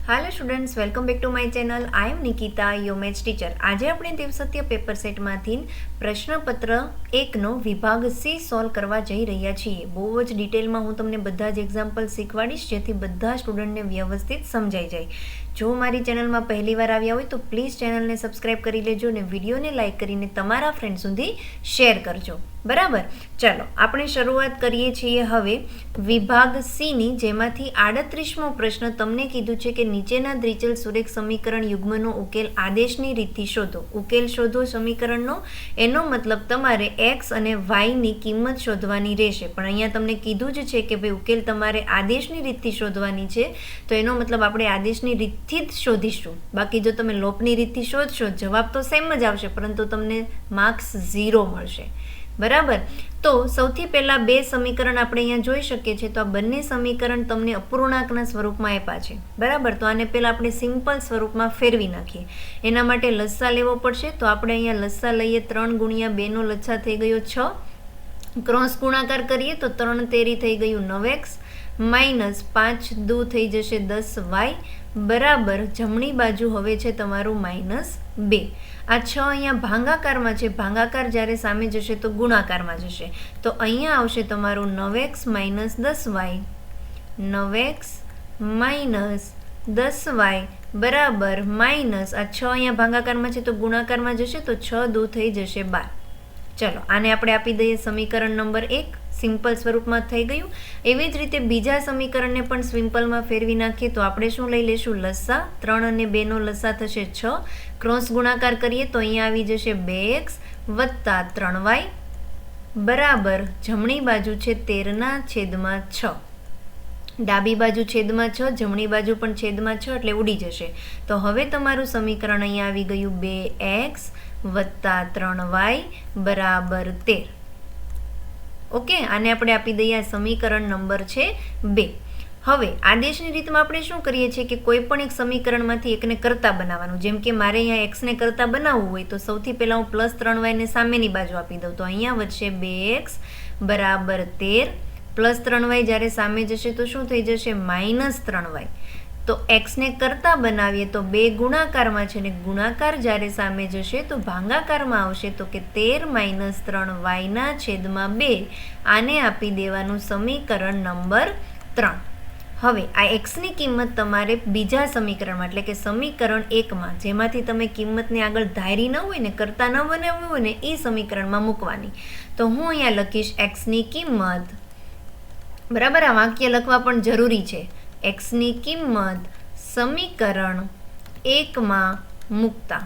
Hello students, welcome back to my channel. I am Nikita, your maths teacher. आज આપણે દેવસત્ય paper સેટમાંથી પ્રશ્નપત્ર 1નો વિભાગ C solve કરવા જઈ રહ્યા છીએ। બહુ જ ડિટેલમાં હું તમને બધા જ એક્ઝામ્પલ શીખવાડીશ જેથી બધા સ્ટુડન્ટને વ્યવસ્થિત સમજાઈ જાય। જો મારી ચેનલમાં પહેલી વાર આવ્યા હોય તો પ્લીઝ ચેનલને સબસ્ક્રાઇબ કરી લેજો અને વિડીયોને લાઇક કરીને તમારા ફ્રેન્ડ સુધી શેર કરજો। બરાબર, ચાલો આપણે શરૂઆત કરીએ છીએ હવે વિભાગ સીની, જેમાંથી 38મો પ્રશ્ન તમને કીધું છે કે નીચેના દ્વિચલ સુરેખ સમીકરણ યુગ્મનો ઉકેલ આદેશની રીતથી શોધો। ઉકેલ શોધો સમીકરણનો, એનો મતલબ તમારે એક્સ અને વાયની કિંમત શોધવાની રહેશે। પણ અહીંયા તમને કીધું જ છે કે ભાઈ ઉકેલ તમારે આદેશની રીતથી શોધવાની છે, તો એનો મતલબ આપણે આદેશની રીતથી જ શોધીશું। બાકી જો તમે લોપની રીતથી શોધશો જવાબ તો સેમ જ આવશે, પરંતુ તમને માર્ક્સ 0 મળશે। બરાબર, તો સૌથી પહેલા બે સમીકરણ આપણે અહીંયા જોઈ શકીએ છીએ। તો આ બંને સમીકરણ તમને અપૂર્ણાંકના સ્વરૂપમાં આપ્યા છે। બરાબર, તો આને પહેલા આપણે સિમ્પલ સ્વરૂપમાં ફેરવી નાખીએ। એના માટે લસ્સા લેવો પડશે। તો આપણે અહીંયા લસ્સા લઈએ, 3 ગુણ્યા 2 નો લસ્સા થઈ ગયો 6, ક્રોસ ગુણાકાર કરીએ તો 3 તેરી થઈ ગયું 9x, માઇનસ 5 દુ થઈ જશે 10y, બરાબર જમણી બાજુ હવે છે તમારું -2। આ 6 અહીંયા ભાંગાકારમાં છે, ભાંગાકાર જ્યારે સામે જશે તો ગુણાકારમાં જશે। તો અહીંયા આવશે તમારું 9x minus 10y, 9x minus 10y, બરાબર માઇનસ આ 6 અહીંયા ભાંગાકારમાં છે તો ગુણાકારમાં જશે તો 6 દુ થઈ જશે 12। ચલો આને આપણે આપી દઈએ સમીકરણ નંબર 1, સિમ્પલ સ્વરૂપમાં થઈ ગયું। એવી જ રીતે બીજા સમીકરણને પણ સિમ્પલમાં ફેરવી નાખીએ તો આપણે શું લઈ લેશું? લસ્સા, 3 અને 2 નો લસ્સા થશે 6, ક્રોસ ગુણાકાર કરીએ તો અહીંયા આવી જશે 2x વત્તા 3y, બરાબર જમણી બાજુ છે 13/6, ડાબી બાજુ છેદમાં 6, જમણી બાજુ પણ છેદમાં 6 એટલે ઉડી જશે। તો હવે તમારું સમીકરણ અહીંયા આવી ગયું 2x વત્તા 3y બરાબર 13। ઓકે, આને આપણે આપી દઈએ, આ સમીકરણ નંબર છે 2। હવે આદેશની રીતમાં આપણે શું કરીએ છીએ કે કોઈ પણ એક સમીકરણમાંથી એકને કરતા બનાવવાનું। જેમ કે મારે અહીંયા એક્સને કરતા બનાવવું હોય તો સૌથી પહેલાં હું +3y ને સામેની બાજુ આપી દઉં, તો અહીંયા વધશે 2x બરાબર 13, +3y જ્યારે સામે જશે તો શું થઈ જશે? -3y। તો એક્સને કરતા બનાવીએ તો 2 ગુણાકારમાં છે ને ગુણાકાર જ્યારે સામે જશે તો ભાંગાકારમાં આવશે, તો કે 13 - 3y/2। આને આપી દેવાનું સમીકરણ નંબર 3। હવે આ એક્સની કિંમત તમારે બીજા સમીકરણમાં એટલે કે સમીકરણ 1માં, જેમાંથી તમે કિંમતને આગળ ધારી ન હોય ને, કરતા ન બનાવ્યું હોય ને, એ સમીકરણમાં મૂકવાની। તો હું અહીંયા લખીશ એક્સની કિંમત, બરાબર આ વાક્ય લખવા પણ જરૂરી છે, એક્સની કિંમત સમીકરણ 1માં મૂકતા।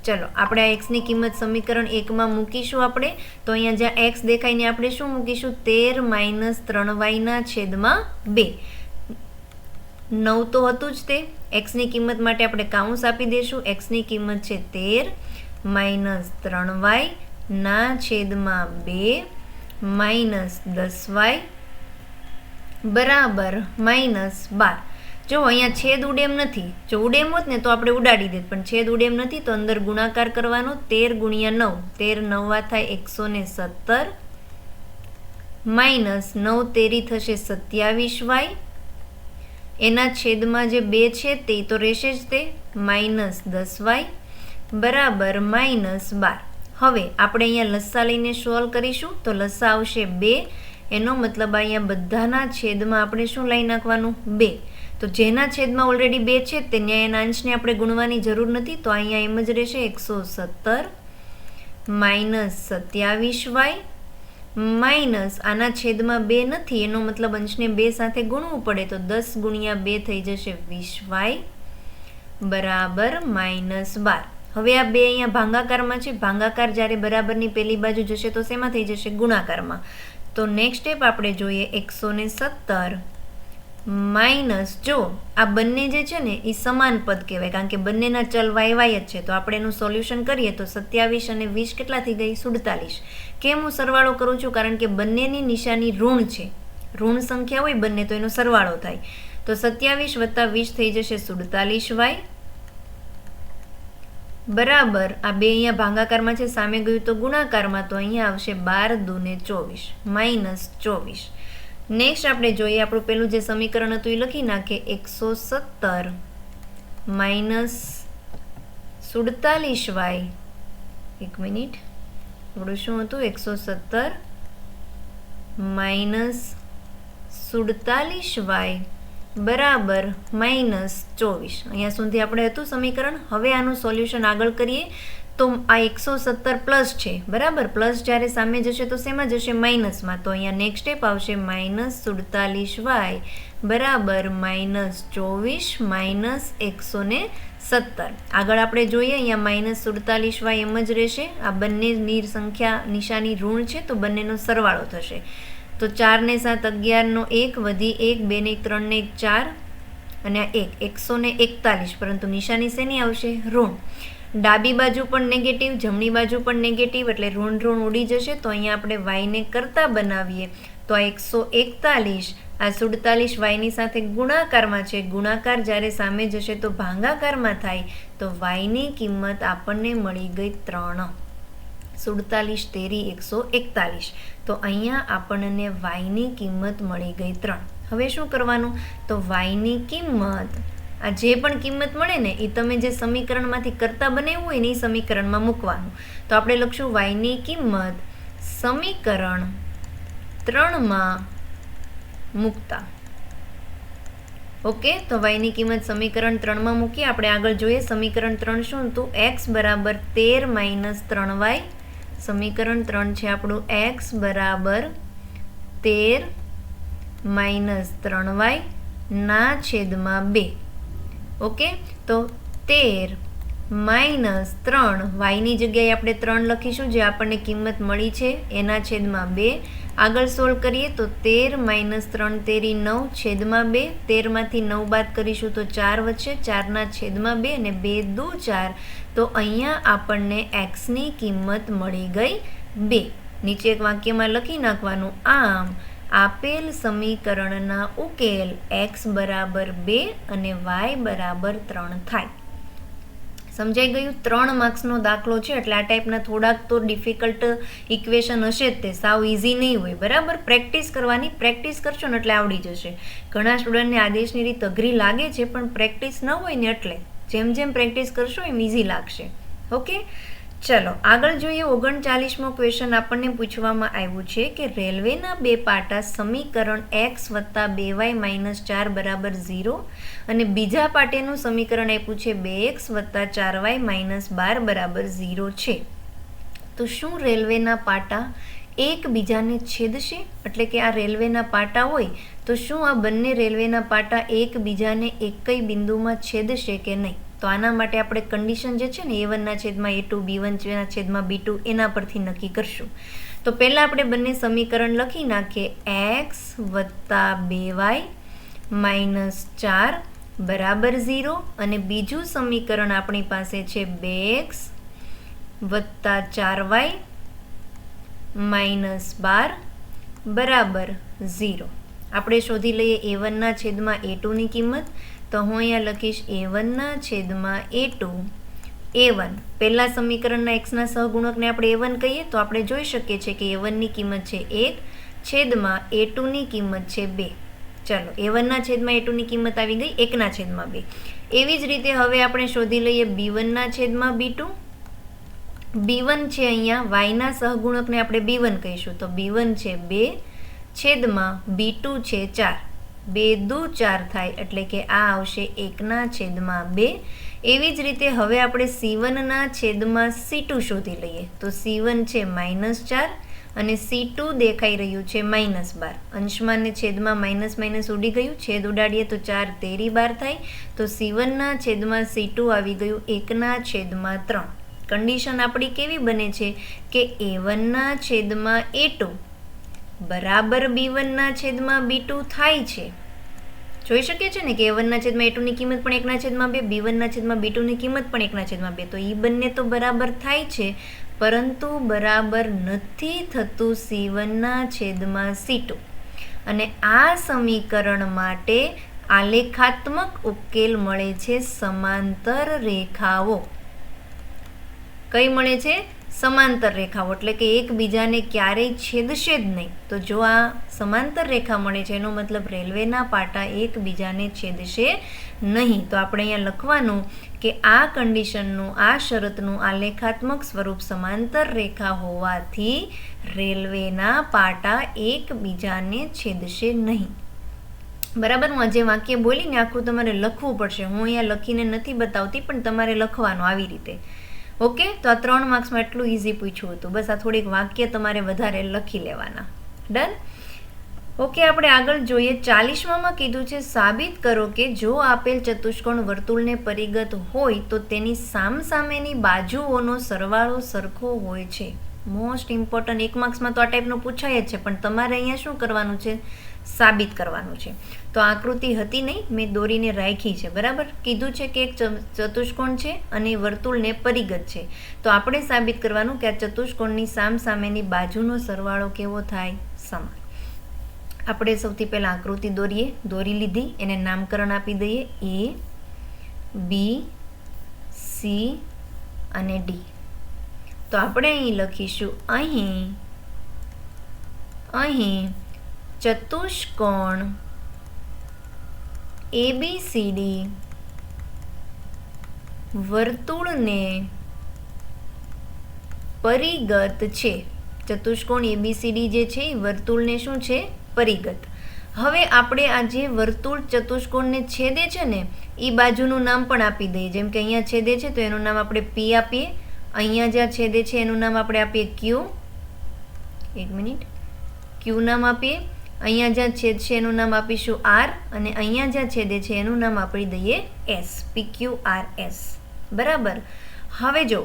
ચલો આપણે આ એક્સની કિંમત સમીકરણ 1માં મૂકીશું આપણે। તો અહીંયા જ્યાં એક્સ દેખાઈને આપણે શું મૂકીશું? 13 - 3y/2। 9 તો હતું જ તે, એક્સની કિંમત માટે આપણે કાઉન્સ આપી દઈશું। એક્સની કિંમત છે 13 - 3y/2 -10y બરાબર -12। જો અહીંયા છેદ ઉડેમ નથી, જો ઉડેમ હોત ને તો આપણે ઉડાડી દેત, પણ છેદ ઉડેમ નથી તો અંદર ગુણાકાર કરવાનો। 13 ગુણ્યા 9, 13 9 થાય 117, માઇનસ 9 તેરી થશે 27y, એના છેદમાં જે 2 છે તે તો રહેશે જ તે, -10y બરાબર -12। હવે આપણે અહીંયા લસ્સા લઈને સોલ્વ કરીશું તો લસ્સા આવશે 2, એનો મતલબ અહીંયા બધાના છેદમાં આપણે શું લઈ નાખવાનું? 2। તો જેના છેદમાં ઓલરેડી 2 છે તેને એના અંશને આપણે ગુણવાની જરૂર નથી, તો અહીંયા એમ જ રહેશે 117 -27y, માઇનસ આના છેદમાં 2 નથી, એનો મતલબ અંશને 2 સાથે ગુણવું પડે, તો 10 ગુણ્યા 2 થઈ જશે 20y બરાબર -12। હવે આ 2 અહીંયા ભાંગાકારમાં છે, ભાંગાકાર જ્યારે બરાબરની પેલી બાજુ જશે તો શેમાં થઈ જશે? ગુણાકારમાં। તો નેક્સ્ટ સ્ટેપ આપણે જોઈએ 117 માઇનસ, જો આ બંને જે છે ને એ સમાન પદ કહેવાય, કારણ કે બંનેના ચલ y જ છે। તો આપણે એનું સોલ્યુશન કરીએ તો 27 અને 20 કેટલા થઈ ગઈ? 47। કેમ હું સરવાળો કરું છું? કારણ કે બંનેની નિશાની ઋણ છે, ઋણ સંખ્યા હોય બંને તો એનો સરવાળો થાય। તો 27 + 20 થઈ જશે 47y બરાબર આ 2 અહીંયા ભાંગાકારમાં છે, સામે ગયું તો ગુણાકારમાં, તો અહીંયા આવશે 12 દુ ને 24 -24। નેક્સ્ટ આપણે જોઈએ આપણું પેલું જે સમીકરણ હતું એ લખી નાખે 117 માઇનસ 47y, એક મિનિટ, આપણું શું હતું 117 માઇનસ 47y બરાબર માઇનસ 24. અહીંયા સુધી આપણે હતું સમીકરણ. હવે આનું સોલ્યુશન આગળ કરીએ તો આ 117 પ્લસ છે, બરાબર. પ્લસ જ્યારે સામે જશે તો શેમાં જશે? માઇનસમાં. તો અહીંયા નેક્સ્ટ સ્ટેપ આવશે માઇનસ 47y બરાબર માઇનસ 24 માઇનસ 117. આગળ આપણે જોઈએ, અહીંયા માઇનસ 47y એમ જ રહેશે. આ બંનેની સંખ્યા નિશાની ઋણ છે તો બંનેનો સરવાળો થશે. તો 4 ને 7 11 નો 1 વધી 1 2 ને 3 ને 1 4 અને આ 141, પરંતુ નિશાની શેની આવશે? ઋણ. ડાબી બાજુ પણ નેગેટિવ, જમણી બાજુ પણ નેગેટિવ, એટલે ઋણ ઋણ ઉડી જશે. તો અહીંયા આપણે વાયને કરતા બનાવીએ તો આ 141 આ 47 વાયની સાથે ગુણાકારમાં છે. ગુણાકાર જ્યારે સામે જશે તો ભાગાકારમાં થાય. તો વાયની કિંમત આપણને મળી ગઈ 3. 47 તેરી 141. તો અહીંયા આપણને વાયની કિંમત મળી ગઈ 3. હવે શું કરવાનું? તો વાયની કિંમત, આ જે પણ કિંમત મળે ને એ તમે જે સમીકરણમાંથી કરતા બનાવ્યું હોય ને એ સમીકરણમાં મૂકવાનું. તો આપણે લખશું વાયની કિંમત સમીકરણ 3માં મૂકતા. ઓકે, તો વાયની કિંમત સમીકરણ 3માં મૂકીએ. આપણે આગળ જોઈએ સમીકરણ 3 શું હતું? x બરાબર 13 માઇનસ 3y. સમીકરણ 3 છે આપણું x બરાબર 13 માઇનસ 3y ના છેદમાં 2. ઓકે, તો 13 માઇનસ 3 વાયની જગ્યાએ આપણે 3 લખીશું જે આપણને કિંમત મળી છે એના છેદમાં 2. આગળ સોલ્વ કરીએ તો 13 માઇનસ 3 તેરી 9 છેદમાં 2. 13 માંથી 9 બાદ કરીશું તો 4 વધશે, 4 ના છેદમાં 2 અને 2 દુ 4. તો અહીંયા આપણને એક્સની કિંમત મળી ગઈ 2. નીચે એક વાક્યમાં લખી નાખવાનું. આમ આપેલ સમીકરણના ઉકેલ x બરાબર 2 અને y બરાબર 3 થાય. સમજાઈ ગયું? 3 માર્ક્સનો દાખલો છે એટલે આ ટાઈપના થોડાક તો ડિફિકલ્ટ ઇક્વેશન હશે જ, તે સાવ ઇઝી નહીં હોય, બરાબર. પ્રેક્ટિસ કરવાની, પ્રેક્ટિસ કરશો ને એટલે આવડી જશે. ઘણા સ્ટુડન્ટને આદેશની રીત અઘરી લાગે છે પણ પ્રેક્ટિસ ન હોય ને એટલે જેમ જેમ પ્રેક્ટિસ કરશો એમ ઇઝી લાગશે. ઓકે, ચલો આગળ જોઈએ. 39મો ક્વેશ્ચન આપણને પૂછવામાં આવ્યું છે કે રેલવેના બે પાટા સમીકરણ x વત્તા 2y માઇનસ 4 બરાબર 0 અને બીજા પાટેનું સમીકરણ આપ્યું છે 2x વત્તા 4y માઇનસ 12 બરાબર 0 છે. તો શું રેલવેના પાટા એકબીજાને છેદશે? એટલે કે આ રેલવેના પાટા હોય તો શું આ બંને રેલવેના પાટા એકબીજાને એક જ બિંદુમાં છેદશે કે નહીં? તો આના માટે આપણે કન્ડિશન જે છે ને a1 ના છેદમાં a2 b1 ના છેદમાં b2 એના પરથી નક્કી કરશું. તો પહેલાં આપણે બંને સમીકરણ લખી નાખીએ. x વત્તા 2y માઇનસ 4 બરાબર 0 અને બીજું સમીકરણ આપણી પાસે છે 2x વત્તા 4y માઇનસ 12 બરાબર 0. આપણે શોધી લઈએ a1 ના છેદમાં a2ની કિંમત. તો હું અહીંયા લખીશ a1 ના છેદમાં a2. a1 પહેલા સમીકરણના xના સહગુણકને આપણે a1 કહીએ તો આપણે જોઈ શકીએ છીએ કે a1ની કિંમત છે 1 છેદમાં a2ની કિંમત છે 2. ચાલો, a1 ના છેદમાં a2ની કિંમત આવી ગઈ 1 ના છેદમાં 2. એવી જ રીતે હવે આપણે શોધી લઈએ b1 ના છેદમાં b2. b1 છે અહીંયા y ના સહગુણકને આપણે b1 કહીશું તો b1 છે 2 છેદમાં b2 છે 4. 2 દુ 4 થાય એટલે કે આ આવશે 1 ના છેદમાં 2. એવી જ રીતે હવે આપણે c1 ના છેદમાં c2 શોધી લઈએ. તો c1 છે -4 અને c2 દેખાઈ રહ્યું છે -12. અંશમાં ને છેદમાં માઇનસ માઇનસ ઉડી ગયું, છેદ ઉડાડીએ તો 4 તેરી 12 થાય. તો c1 ના છેદમાં c2 આવી ગયું 1 ના છેદમાં 3. કન્ડિશન આપણી કેવી બને છે કે a1 ના છેદમાં a2 બરાબર b1 ના છેદમાં b2 થાય છે. જોઈ શકીએ છીએ ને કે a1 ના છેદમાં a2ની કિંમત પણ 1 ના છેદમાં 2, b1 ના છેદમાં b2ની કિંમત પણ 1 ના છેદમાં 2. તો એ બંને તો બરાબર થાય છે પરંતુ બરાબર નથી થતું c1 ના છેદમાં c2. અને આ સમીકરણ માટે આલેખાત્મક ઉકેલ મળે છે સમાંતર રેખાઓ. કઈ મળે છે? સમાંતર રેખાઓ એટલે કે એકબીજાને ક્યારેય છેદશે જ નહીં. તો જો આ સમાંતર રેખા મળે છે એનો મતલબ રેલવેના પાટા એકબીજાને છેદશે નહીં. તો આપણે અહીંયા લખવાનું કે આ કન્ડિશનનું, આ શરતનું આલેખાત્મક સ્વરૂપ સમાંતર રેખા હોવાથી રેલવેના પાટા એકબીજાને છેદશે નહીં. બરાબર. હું આજે વાક્ય બોલીને આખું તમારે લખવું પડશે. હું અહીંયા લખીને નથી બતાવતી, પણ તમારે લખવાનું આવી રીતે. ઓકે, તો આ 3 માર્ક્સમાં એટલું ઇઝી પૂછ્યું હતું. બસ આ થોડીક વાક્ય તમારે વધારે લખી લેવાના. ડન. ઓકે, આપણે આગળ જોઈએ. 40માં કીધું છે સાબિત કરો કે જો આપેલ ચતુષ્કોણ વર્તુળને પરિગત હોય તો તેની સામસામેની બાજુઓનો સરવાળો સરખો હોય છે. Most important. 1 માર્ક્સમાં તો આ ટાઈપનું પૂછાય જ છે, પણ તમારે અહીંયા શું કરવાનું છે? સાબિત કરવાનું છે. તો આકૃતિ હતી નહીં, મેં દોરીને રાખી છે. બરાબર. કીધું છે કે એક ચતુષ્કોણ છે અને વર્તુળને પરિગત છે. તો આપણે સાબિત કરવાનું કે આ ચતુષ્કોણની સામસામેની બાજુનો સરવાળો કેવો થાય? સમાન. આપણે સૌથી પહેલા આકૃતિ દોરીએ. દોરી લીધી, એને નામકરણ આપી દઈએ A, B, C અને D. તો આપણે અહીં લખીશું અહીં ચતુષ્કોણ ABCD વર્તુળને પરિગત છે. ચતુષ્કોણ ABCD જે છે એ વર્તુળને શું છે? પરિગત. હવે આપણે આ જે વર્તુળ ચતુષ્કોણને છેદે છે ને એ બાજુનું નામ પણ આપી દઈએ. જેમ કે અહીંયા છેદે છે તો એનું નામ આપણે P આપીએ. અહીંયા જ્યાં છેદે છે એનું નામ આપણે આપીએ Q. એક મિનિટ. Q નામ આપીએ. અહીંયા જ્યાં છેદ છે એનું નામ આપીશું R, અને અહીંયા જ્યાં છેદે છે એનું નામ આપી દઈએ S. PQRS. બરાબર. હવે જો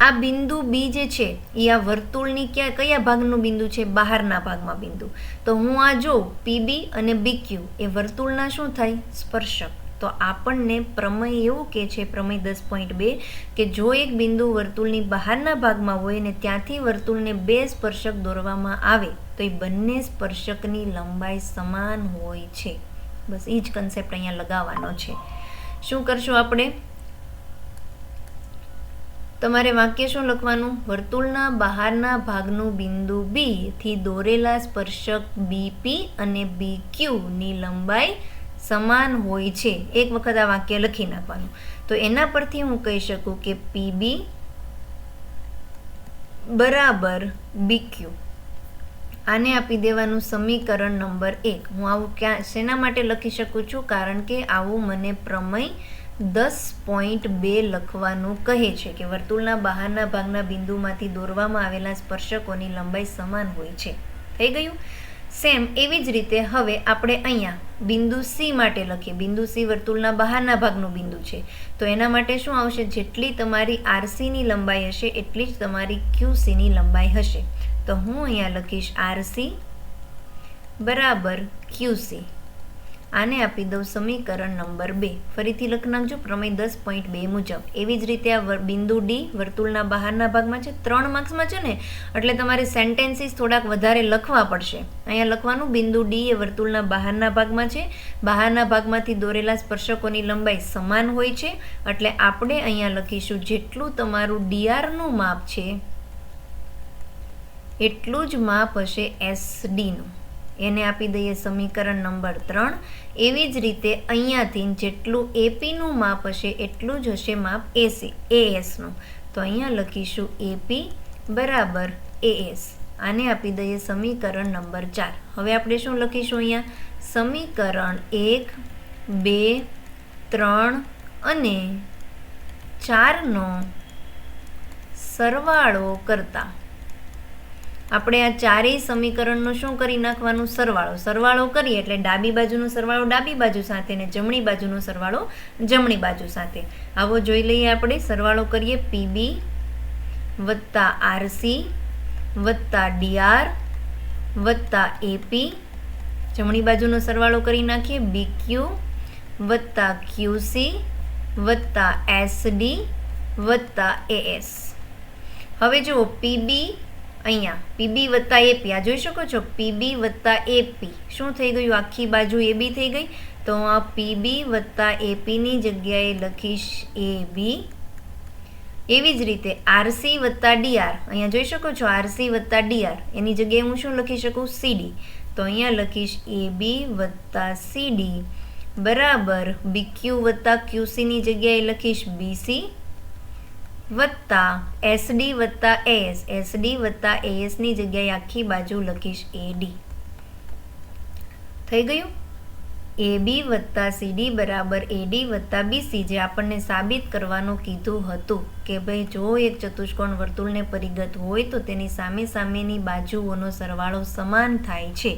આ બિંદુ B જે છે એ આ વર્તુળની કયા ભાગનું બિંદુ છે? બહારના ભાગમાં બિંદુ. તો હું આ જોઉં PB અને BQ એ વર્તુળના શું થાય? સ્પર્શક. તો આપણને પ્રમેય એવું કે છે, પ્રમેય 10.2, કે જો એક બિંદુ વર્તુળની બહારના ભાગમાં હોય ને ત્યાંથી વર્તુળને 2 સ્પર્શક દોરવામાં આવે તો એ બંને સ્પર્શકની લંબાઈ સમાન હોય છે. બસ એ જ કન્સેપ્ટ અહીંયા લગાવવાનો છે. શું કરશું આપણે? તમારે વાક્ય શું લખવાનું? વર્તુળના બહારના ભાગનું બિંદુ B થી દોરેલા સ્પર્શક BP અને BQ ની લંબાઈ સમાન હોય છે. એક વખત આ વાક્ય લખી નાખવાનું. તો એના પરથી હું કહી શકું કે PB બરાબર BQ. આને આપી દેવાનું સમીકરણ નંબર 1. હું આવું શેના માટે લખી શકું છું? કારણ કે આવું મને પ્રમેય 10.2 લખવાનું કહે છે કે વર્તુળના બહારના ભાગના બિંદુમાંથી દોરવામાં આવેલા સ્પર્શકોની લંબાઈ સમાન હોય છે. થઈ ગયું? સેમ એવી જ રીતે હવે આપણે અહીંયા બિંદુ C માટે લખીએ. બિંદુ C વર્તુળના બહારના ભાગનું બિંદુ છે. તો એના માટે શું આવશે? જેટલી તમારી RC ની લંબાઈ હશે એટલી જ તમારી QC ની લંબાઈ હશે. તો હું અહીંયા લખીશ RC બરાબર QC. આને આપી દઉં સમીકરણ નંબર 2. ફરીથી લખી નાખજો પ્રમેય 10.2 મુજબ. એવી જ રીતે આ બિંદુ D વર્તુળના બહારના ભાગમાં છે. 3 માર્ક્સમાં છે ને, એટલે તમારે સેન્ટેન્સીસ થોડાક વધારે લખવા પડશે. અહીંયા લખવાનું બિંદુ D એ વર્તુળના બહારના ભાગમાં છે. બહારના ભાગમાંથી દોરેલા સ્પર્શકોની લંબાઈ સમાન હોય છે. એટલે આપણે અહીંયા લખીશું જેટલું તમારું DR નું માપ છે એટલું જ માપ હશે SD નું. એને આપી દઈએ સમીકરણ નંબર 3. એવી જ રીતે અહીંયાથી જેટલું AP નું માપ હશે એટલું જ હશે માપ AS નું. તો અહીંયા લખીશું AP બરાબર AS. આને આપી દઈએ સમીકરણ નંબર 4. હવે આપણે શું લખીશું અહીંયા? સમીકરણ 1, 2, 3 અને 4 નો સરવાળો કરતા આપણે આ ચારેય સમીકરણનો શું કરી નાખવાનું? સરવાળો કરીએ એટલે ડાબી બાજુનો સરવાળો ડાબી બાજુ સાથે ને જમણી બાજુનો સરવાળો જમણી બાજુ સાથે. આવો જોઈ લઈએ આપણે. સરવાળો કરીએ PB વત્તા RC વત્તા DR વત્તા AP. જમણી બાજુનો સરવાળો કરી નાખીએ BQ વત્તા QC વત્તા SD વત્તા AS. હવે જુઓ PB અહીંયા PB વત્તા AP આ જોઈ શકો છો. PB વત્તા AP શું થઈ ગયું? આખી બાજુ AB થઈ ગઈ. તો આ PB વત્તા AP ની જગ્યાએ લખીશ AB એવી જ રીતે આરસી વત્તા ડીઆર, અહીંયા જોઈ શકો છો આરસી વત્તા ડીઆર, એની જગ્યાએ હું શું લખી શકું? સીડી. તો અહીંયા લખીશ એબી વત્તા સીડી બરાબર બીક્યુ વત્તા ક્યુસીની જગ્યાએ લખીશ બીસી વત્તા એસડી વત્તા એએસ, એસડી વત્તા એએસની જગ્યાએ આખી બાજુ લખીશ એડી. થઈ ગયું? એબી વત્તા સીડી બરાબર એડી વત્તા બીસી, જે આપણને સાબિત કરવાનું કીધું હતું કે ભાઈ જો એક ચતુષ્કોણ વર્તુળને પરિગત હોય તો તેની સામે સામેની બાજુઓનો સરવાળો સમાન થાય છે.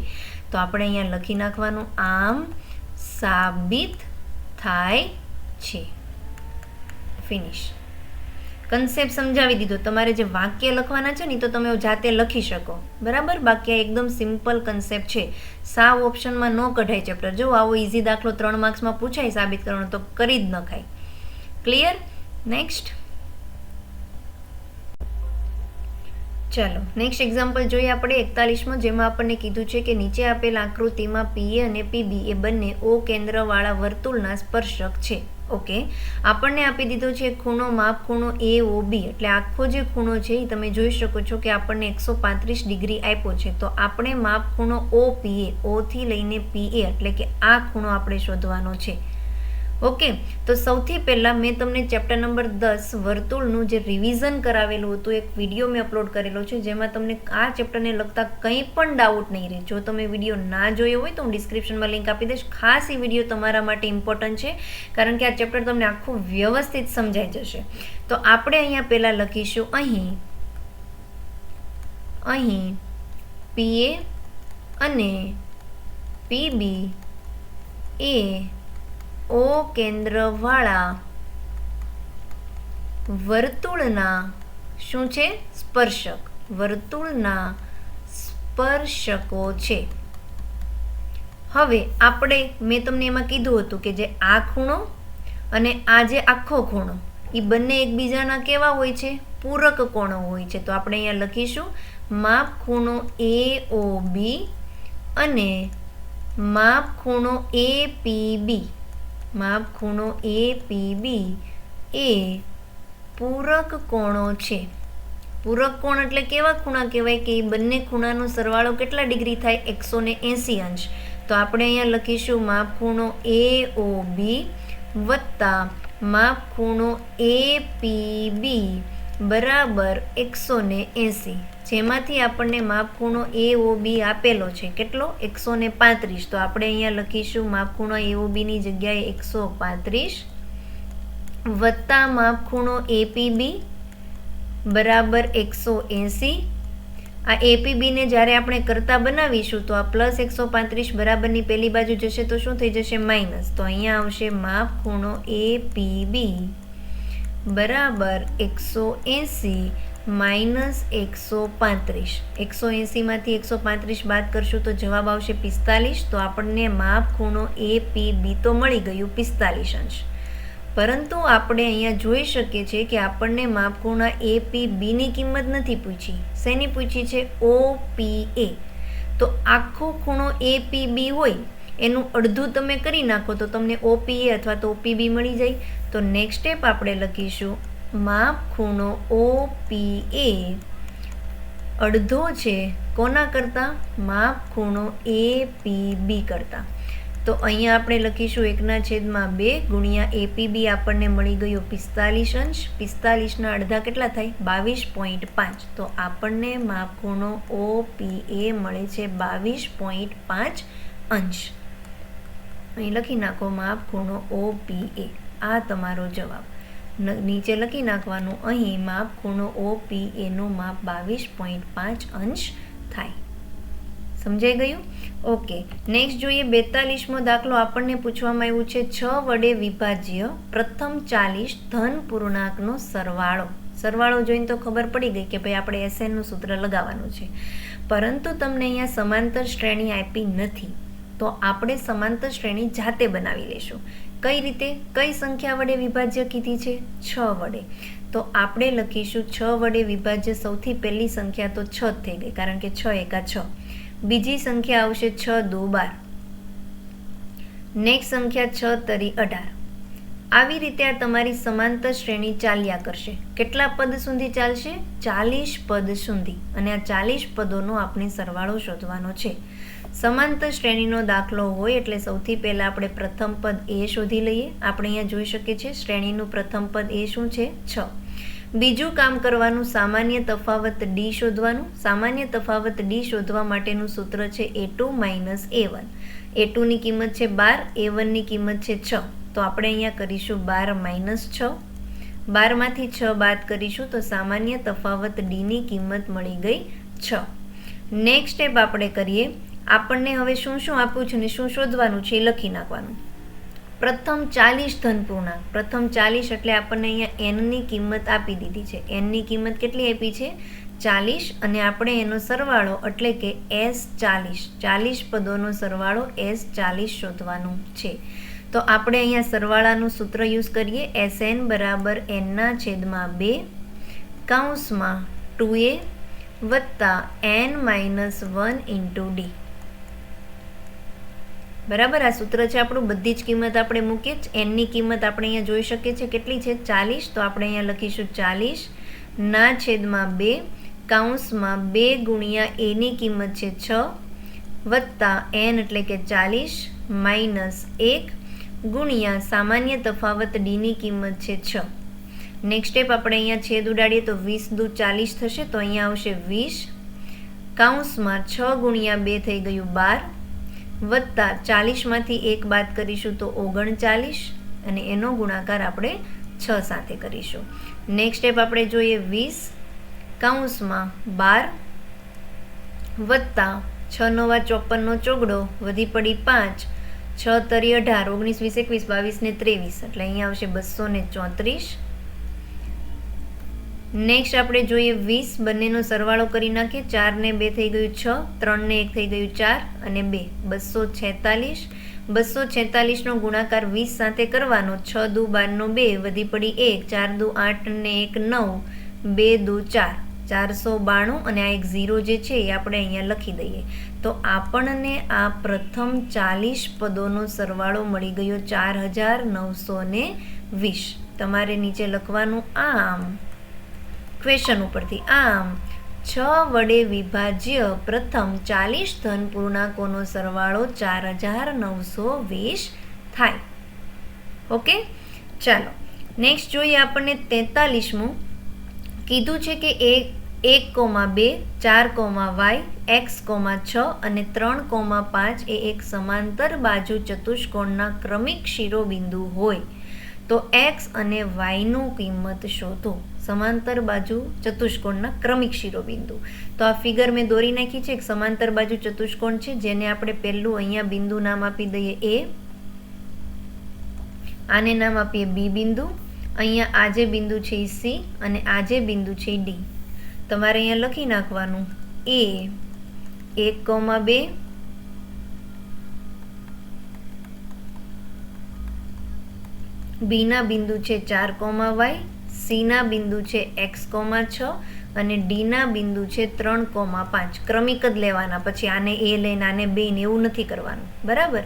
તો આપણે અહીંયા લખી નાખવાનું આમ સાબિત થાય છે. ફિનિશ. કન્સેપ્ટ સમજાવી દીધો. તમારે જે વાક્ય લખવાના છે ને તો તમે જાતે લખી શકો, બરાબર. બાકી આ એકદમ સિમ્પલ કન્સેપ્ટ છે. સાવ ઓપ્શનમાં ન કઢાય ચેપ્ટર. જો આવો ઇઝી દાખલો 3 માર્ક્સમાં પૂછાય સાબિત કરવાનો તો કરી જ નખાય. ક્લિયર? નેક્સ્ટ. ચાલો નેક્સ્ટ એક્ઝામ્પલ જોઈએ આપણે 41માં, જેમાં આપણને કીધું છે કે નીચે આપેલ આકૃતિમાં પીએ અને પીબી એ બંને ઓ કેન્દ્રવાળા વર્તુળના સ્પર્શક છે. ઓકે, આપણને આપી દીધો છે ખૂણો, માપ ખૂણો AOB, એટલે આખો જે ખૂણો છે એ તમે જોઈ શકો છો કે આપણને 135 ડિગ્રી આપ્યો છે. તો આપણે માપ ખૂણો OPA, O થી લઈને PA એટલે કે આ ખૂણો આપણે શોધવાનો છે. ઓકે, તો સૌથી પહેલાં મેં તમને ચેપ્ટર નંબર 10 વર્તુળનું જે રિવિઝન કરાવેલું હતું એક વિડીયો મેં અપલોડ કરેલો છે, જેમાં તમને આ ચેપ્ટરને લગતા કંઈ પણ ડાઉટ નહીં રહે. જો તમે વિડીયો ના જોયો હોય તો હું ડિસ્ક્રિપ્શનમાં લિંક આપી દઈશ. ખાસ એ વિડીયો તમારા માટે ઇમ્પોર્ટન્ટ છે, કારણ કે આ ચેપ્ટર તમને આખું વ્યવસ્થિત સમજાઈ જશે. તો આપણે અહીંયા પહેલાં લખીશું અહીં PA અને PB એ ઓ કેન્દ્રવાળા વર્તુળના શું છે? સ્પર્શક. વર્તુળના સ્પર્શકો છે. હવે આપણે મેં તમને એમાં કીધું હતું કે જે આ ખૂણો અને આ જે આખો ખૂણો એ બંને એકબીજાના કેવા હોય છે? પૂરક કોણો હોય છે. તો આપણે અહીંયા લખીશું માપ ખૂણો AOB અને માપ ખૂણો APB. માપ ખૂણો APB એ પૂરક કોણો છે. પૂરક કોણ એટલે કેવા ખૂણા કહેવાય કે એ બંને ખૂણાનો સરવાળો કેટલા ડિગ્રી થાય? 180 અંશ. તો આપણે અહીંયા લખીશું માપ ખૂણો AOB વત્તા માપ ખૂણો APB બરાબર 180, જેમાંથી આપણને માપ ખૂણો AOB આપેલો છે કેટલો? 135. તો આપણે અહીંયા લખીશું માપ ખૂણો AOB ની જગ્યાએ 135 વત્તા માપ ખૂણો APB બરાબર 180. આ APB ને જ્યારે આપણે કરતા બનાવીશું તો આ પ્લસ 135 બરાબરની પેલી બાજુ જશે તો શું થઈ જશે? માઇનસ. તો અહીંયા આવશે માપ ખૂણો APB બરાબર 180 માઇનસ 135. 180 માંથી 135 બાદ કરશું તો જવાબ આવશે 45. તો આપણને માપ ખૂણો APB તો મળી ગયું 45 અંશ. પરંતુ આપણે અહીંયા જોઈ શકીએ છીએ કે આપણને માપ ખૂણા APB ની કિંમત નથી પૂછી. શેની પૂછી છે? OPA. તો આખો ખૂણો APB હોય એનું અડધું તમે કરી નાખો તો તમને OPA અથવા તો OPB મળી જાય. તો નેક્સ્ટ સ્ટેપ આપણે લખીશું માપ ખૂણો OPA અડધો છે કોના કરતાં? માપ ખૂણો APB કરતાં. તો અહીંયા આપણે લખીશું 1/2 ગુણ્યા APB આપણને મળી ગયો 45 અંશ. 45ના અડધા કેટલા થાય? 22.5. તો આપણને માપ ખૂણો OPA મળે છે 22.5 અંશ. અહીં લખી નાખો માપ ખૂણો OPA. આ તમારો જવાબ. નીચે લખી નાખવાનું અહીં માપ ખૂણો OPA નું માપ 22.5 અંશ થાય. સમજાઈ ગયું? ઓકે, નેક્સ્ટ જોઈએ 42મો દાખલો. આપણને પૂછવામાં આવ્યું છે 6 વડે વિભાજ્ય પ્રથમ 40 ધન પૂર્ણાંકનો સરવાળો. સરવાળો જોઈને તો ખબર પડી ગઈ કે ભાઈ આપણે SN નું સૂત્ર લગાવવાનું છે, પરંતુ તમને અહીંયા સમાંતર શ્રેણી આપી નથી. તો આપણે સમાંતર શ્રેણી જાતે બનાવી લઈશું. કઈ રીતે? કઈ સંખ્યા વડે વિભાજ્ય કીધી છે? 6 વડે. તો આપણે લખીશું 6 વડે વિભાજ્ય સૌથી પહેલી સંખ્યા તો 6 થઈ ગઈ, કારણ કે 6 એકા 6. બીજી સંખ્યા આવશે 6 દુ 12. નેક્સ્ટ સંખ્યા 6 તરી 18. આવી રીતે આ તમારી સમાંતર શ્રેણી ચાલ્યા કરશે. કેટલા પદ સુધી ચાલશે? 40 પદ સુધી. અને આ 40 પદોનો આપણે સરવાળો શોધવાનો છે. સમાંતર શ્રેણીનો દાખલો હોય એટલે સૌથી પહેલાં આપણે પ્રથમ પદ એ શોધી લઈએ. આપણે અહીંયા જોઈ શકીએ છીએ શ્રેણીનું પ્રથમ પદ એ શું છે? 6. બીજું કામ કરવાનું, સામાન્ય તફાવત ડી શોધવાનું. સામાન્ય તફાવત ડી શોધવા માટેનું સૂત્ર છે a2 - a1. a2ની કિંમત છે 12, a1ની કિંમત છે 6. તો આપણે અહીંયા કરીશું 12 - 6. 12માંથી 6 બાદ કરીશું તો સામાન્ય તફાવત ડીની કિંમત મળી ગઈ 6. નેક્સ્ટ સ્ટેપ આપણે કરીએ. આપણને હવે શું શું આપ્યું છે ને શું શોધવાનું છે એ લખી નાખવાનું. પ્રથમ 40 ધન પૂર્ણાંક. પ્રથમ 40 એટલે આપણને અહીંયા એનની કિંમત આપી દીધી છે. એનની કિંમત કેટલી આપી છે? 40. અને આપણે એનો સરવાળો એટલે કે S40, 40 પદોનો સરવાળો S40 શોધવાનું છે. તો આપણે અહીંયા સરવાળાનું સૂત્ર યુઝ કરીએ. SN = n/2 કૌંસમાં 2a વત્તા n - 1 × d. બરાબર, આ સૂત્ર છે આપણું. બધી જ કિંમત આપણે મૂકીએ. એનની કિંમત આપણે અહીંયા જોઈ શકીએ છીએ કેટલી છે? 40. તો આપણે અહીંયા લખીશું 40/2 કૌંસમાં 2 ગુણ્યા એની કિંમત છે 6 વત્તા n એટલે કે 40 - 1 ગુણ્યા સામાન્ય તફાવત ડીની કિંમત છે 6. નેક્સ્ટ સ્ટેપ આપણે અહીંયા છેદ ઉડાડીએ તો 20 દુ 40 થશે. તો અહીંયા આવશે 20 કૌંસમાં 6 ગુણ્યા 2 થઈ ગયું 12 વત્તા 40માંથી 1 બાદ કરીશું તો 39 અને એનો ગુણાકાર આપણે 6 સાથે કરીશું. નેક્સ્ટ સ્ટેપ આપણે જોઈએ 20 કૌંસમાં 12 વત્તા 6 × 9 = 54 ચોગડો વધી પડી 5, 6 તરી 18, 19 20 21 22 ને 23 એટલે અહીંયા આવશે 234. નેક્સ્ટ આપણે જોઈએ 20, બંનેનો સરવાળો કરી નાખીએ. 4 ને 2 થઈ ગયું 6, 3 ને 1 થઈ ગયું 4 અને 2 246. 246નો ગુણાકાર 20 સાથે કરવાનો. 6 દુ 12 નો 2 વધી પડી 1, 4 દુ 8 ને 1 9, 2 દુ 4, 492 અને આ એક 0 જે છે એ આપણે અહીંયા લખી દઈએ. તો આપણને આ પ્રથમ 40 પદોનો સરવાળો મળી ગયો 4920. તમારે નીચે લખવાનું આમ ક્વેશ્ચન ઉપરથી. આમ 6 વડે વિભાજ્ય પ્રથમ 40 ધન પૂર્ણાંકોનો સરવાળો 4920 થાય. ઓકે, ચાલો નેક્સ્ટ જોઈએ. આપણને 43મું કીધું છે કે 1,2, 4,y, x,6 અને 3,5 એ એક સમાંતર બાજુ ચતુષ્કોણના ક્રમિક શિરોબિંદુ હોય તો x અને y નું કિંમત શોધો. સમાંતર બાજુ ચતુષ્કોણના ક્રમિક શિરોબિંદુ. તો આ ફિગર મેં દોરી નાખી છે. એક સમાંતર બાજુ ચતુષ્કોણ છે જેને આપણે પહેલું અહીંયા બિંદુ નામ આપી દઈએ A, આને નામ આપીએ B બિંદુ. અહીંયા આ જે બિંદુ છે એ C અને આ જે બિંદુ છે એ D. તમારે અહીંયા લખી નાખવાનું A 1,2, B ના બિંદુ છે 4,y, C ના બિંદુ છે x,6 અને D ના બિંદુ છે 3,5. ક્રમિક જ લેવાના, પછી આને A લઈને આને B ને એવું નથી કરવાનું. બરાબર.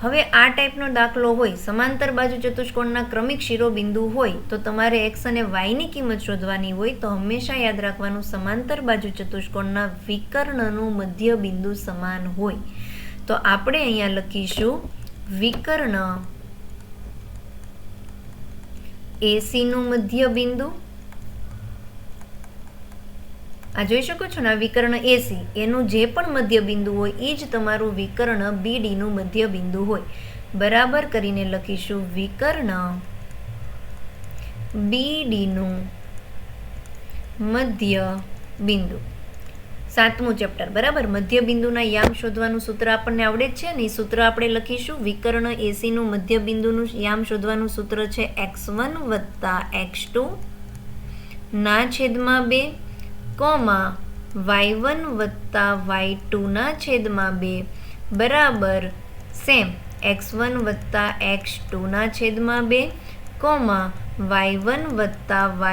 હવે આ ટાઈપનો દાખલો હોય, સમાંતર બાજુ ચતુષ્કોણના ક્રમિક શિરોબિંદુ હોય તો તમારે x અને y ની કિંમત શોધવાની હોય. તો હંમેશા યાદ રાખવાનું સમાંતર બાજુ ચતુષ્કોણના વિકર્ણનું મધ્ય બિંદુ સમાન હોય. તો આપણે અહીંયા લખીશું વિકર્ણ AC નું મધ્ય બિંદુ. આ જોઈ શકો છો ને, આ વિકર્ણ AC એનું જે પણ મધ્ય બિંદુ હોય એ જ તમારું વિકર્ણ BD નું મધ્ય બિંદુ હોય. બરાબર કરીને લખીશું વિકર્ણ BD નું મધ્ય બિંદુ. 7મું ચેપ્ટર. બરાબર. મધ્ય બિંદુના યામ શોધવાનું સૂત્ર આપણને આવડે જ છે ને, એ સૂત્ર આપણે લખીશું. વિકર્ણ AC નું મધ્ય બિંદુનું યામ શોધવાનું સૂત્ર છે x1 + x2 ના છેદમાં 2 y1 + y2 ના છેદમાં 2 બરાબર સેમ x1 + x2 ના છેદમાં 2 y1 +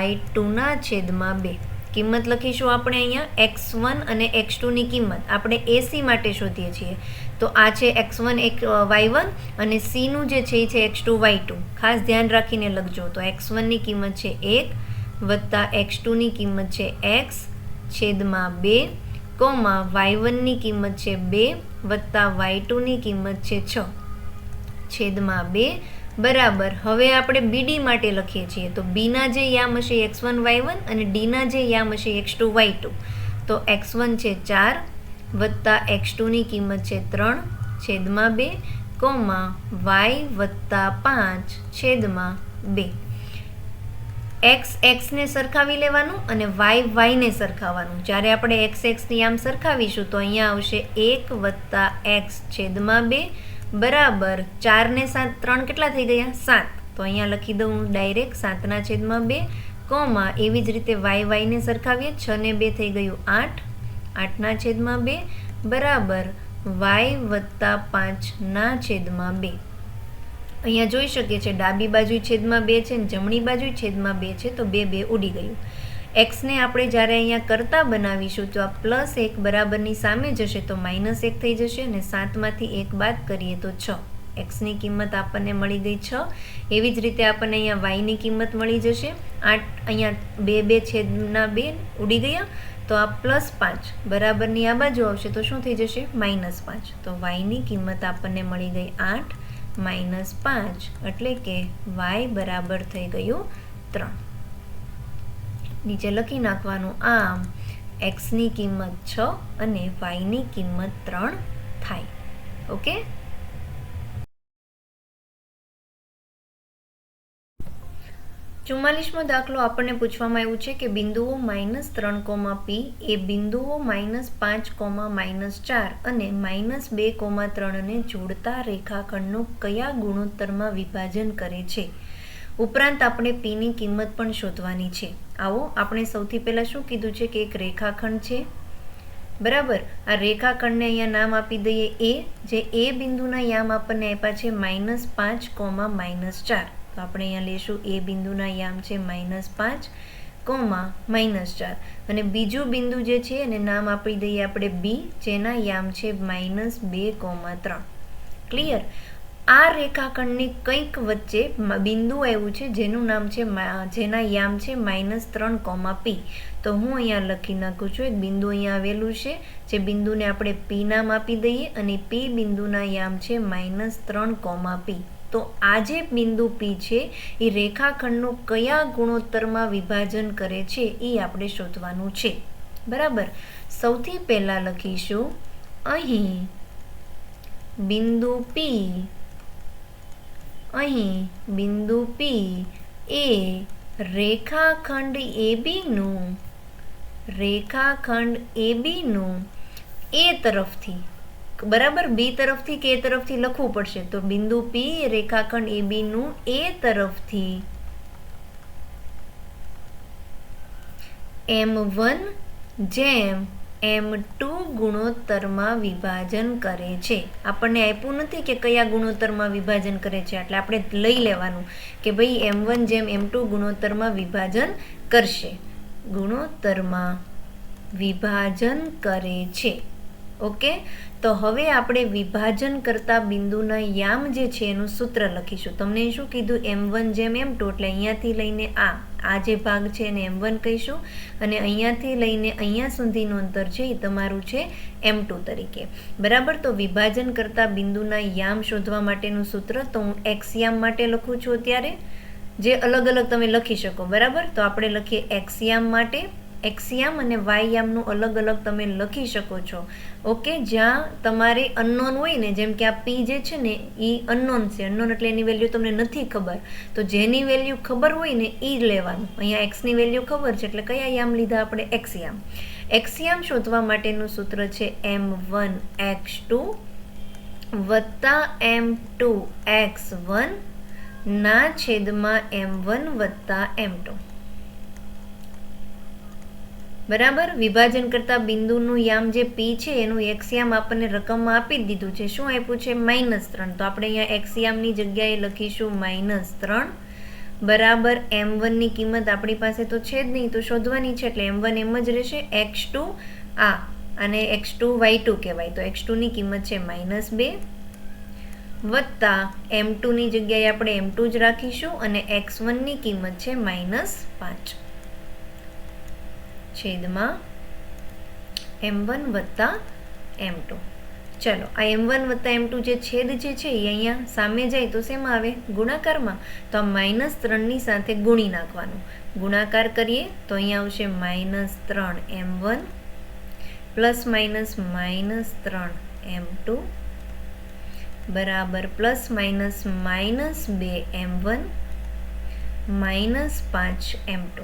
y2 ના છેદમાં 2. કિંમત લખીશું આપણે અહીંયા x1 અને x2 ની કિંમત આપણે AC માટે શોધીએ છીએ. તો આ છે x1 y1 અને c નું જે છે એ છે x2 y2. ખાસ ધ્યાન રાખીને લખજો. તો x1 ની કિંમત છે 1 વત્તા x2 ની કિંમત છે x છેદમાં 2 કોમા y1 ની કિંમત છે 2 વત્તા y2 ની કિંમત છે 6 છેદમાં 2 બરાબર. હવે આપણે BD માટે લખીએ છીએ. તો B ના જે યામ હશે x1 y1 અને D ના જે યામ હશે x2 y2. તો x1 છે 4 વત્તા x2 ની કિંમત છે 3 છેદમાં 2 કોમા y વત્તા 5 છેદમાં 2. x ને સરખાવી લેવાનું અને y ને સરખાવવાનું. જ્યારે આપણે x ની આમ સરખાવીશું તો અહીંયા આવશે 1 વત્તા x છેદમાં 2 બરાબર 4 ને 7 3 કેટલા થઈ ગયા 7. તો અહીંયા લખી દઉં ડાયરેક્ટ 7 ના છેદમાં 2 કોમા એવી જ રીતે y ને સરખાવીએ 6 ને 2 થઈ ગયું 8 8 ના છેદમાં 2 બરાબર y વત્તા 5 ના છેદમાં 2. અહીંયા જોઈ શકીએ છીએ ડાબી બાજુ છેદમાં 2 છે અને જમણી બાજુ છેદમાં 2 છે. તો 2 ઉડી ગયું. x ને આપણે જ્યારે અહીંયા કરતા બનાવીશું તો આ +1 બરાબરની સામે જશે તો -1 થઈ જશે અને 7 માંથી 1 બાદ કરીએ તો 6. x ની કિંમત આપણને મળી ગઈ 6. એવી જ રીતે આપણને અહીંયા y ની કિંમત મળી જશે 8. અહીંયા 2 છેદના 2 ઉડી ગયા. તો આ +5 બરાબરની આ બાજુ આવશે તો શું થઈ જશે -5. તો y ની કિંમત આપણને મળી ગઈ 8 -5 એટલે કે y બરાબર થઈ ગયું 3. નીચે લખી નાખવાનું. આમ x ની કિંમત 6 અને y ની કિંમત 3 થાય. ઓકે. ચુમ્માલીસમો દાખલો આપણને પૂછવામાં આવ્યું છે કે બિંદુઓ -3, P એ બિંદુઓ -5, -4 અને -2, ને જોડતા રેખાખંડનું કયા ગુણોત્તરમાં વિભાજન કરે છે. ઉપરાંત આપણે P ની કિંમત પણ શોધવાની છે. આવો આપણે સૌથી પહેલા શું કીધું છે કે એક રેખાખંડ છે બરાબર. આ રેખાખંડને અહીંયા નામ આપી દઈએ A. જે A બિંદુના યામ આપણને આપ્યા છે -5, -4. તો આપણે અહીંયા લેશું A બિંદુના યામ છે -5, -4 અને બીજું બિંદુ જે છે એને નામ આપી દઈએ આપણે B જેના યામ છે -2, 3. ક્લિયર. આ રેખાખંડની કંઈક વચ્ચે બિંદુ આવ્યું છે જેનું નામ છે જેના યામ છે -3, P. તો હું અહીંયા લખી નાખું છું. એક બિંદુ અહીંયા આવેલું છે જે બિંદુને આપણે P નામ આપી દઈએ અને P બિંદુના યામ છે -3, P. તો આ જે બિંદુ P છે એ રેખાખંડનું કયા ગુણોત્તરમાં વિભાજન કરે છે એ આપણે શોધવાનું છે બરાબર. સૌથી પહેલા લખીશું અહીં બિંદુ P એ રેખાખંડ AB નું A તરફથી બરાબર B તરફથી કે A તરફથી લખવું પડશે. તો બિંદુ P રેખાખંડ AB નું A તરફથી M1 જેમ M2 ગુણોત્તરમાં વિભાજન કરે છે. આપણને આપ્યું નથી કે કયા ગુણોત્તરમાં વિભાજન કરે છે એટલે આપણે લઈ લેવાનું કે ભાઈ M1 જેમ M2 ગુણોત્તરમાં વિભાજન કરશે. ગુણોત્તરમાં વિભાજન કરે છે. ઓકે. તો હવે આપણે વિભાજન કરતા બિંદુના યામ જે છે એનું સૂત્ર લખીશું. તમને શું કીધું M1 જેમ M2 એટલે અહીંયાથી લઈને આ જે ભાગ છે એને M1 કહીશું અને અહીંયાથી લઈને અહીંયા સુધીનું અંતર છે એ તમારું છે M2 તરીકે બરાબર. તો વિભાજન કરતા બિંદુના યામ શોધવા માટેનું સૂત્ર તો હું x યામ માટે લખું છું અત્યારે, જે અલગ અલગ તમે લખી શકો બરાબર. તો આપણે લખીએ x યામ માટે x યામ અને y યામનું અલગ અલગ તમે લખી શકો છો. ઓકે. જ્યાં તમારે અનનોન હોય ને જેમ કે આ P જે છે ને એ અનનોન છે. અનનોન એટલે એની વેલ્યુ તમને નથી ખબર. તો જેની વેલ્યુ ખબર હોય ને એ જ લેવાનું. અહીંયા x ની વેલ્યુ ખબર છે એટલે કયા યામ લીધા આપણે x યામ. x યામ શોધવા માટેનું સૂત્ર છે M1x2 વત્તા M2x1 ના છેદમાં M1 વત્તા M2 બરાબર. વિભાજન કરતા બિંદુનું યામ જે P છે એનું x યામ આપણને રકમમાં આપી જ દીધું છે. શું આપ્યું છે -3. તો આપણે અહીંયા x યામની જગ્યાએ લખીશું -3 બરાબર. M1 ની કિંમત આપણી પાસે તો છે જ નહીં તો શોધવાની છે એટલે M1 એમ જ રહેશે. x2 આને x2 y2 કહેવાય, તો x2 ની કિંમત છે -2 વત્તા m2 ની જગ્યાએ આપણે m2 જ રાખીશું અને x1 ની કિંમત છે -5 છેદમાં m1 વત્તા m2. ચલો આ m1 વત્તા m2 જે છેદ જે છે એ અહીંયા સામે જાય તો શેમાં આવે? ગુણાકારમાં. તો આ -3 ની સાથે ગુણી નાખવાનું. ગુણાકાર કરીએ તો અહીંયા આવશે -3m1 પ્લસ માઇનસ -3m2 બરાબર પ્લસ માઇનસ -2m1 -5m2.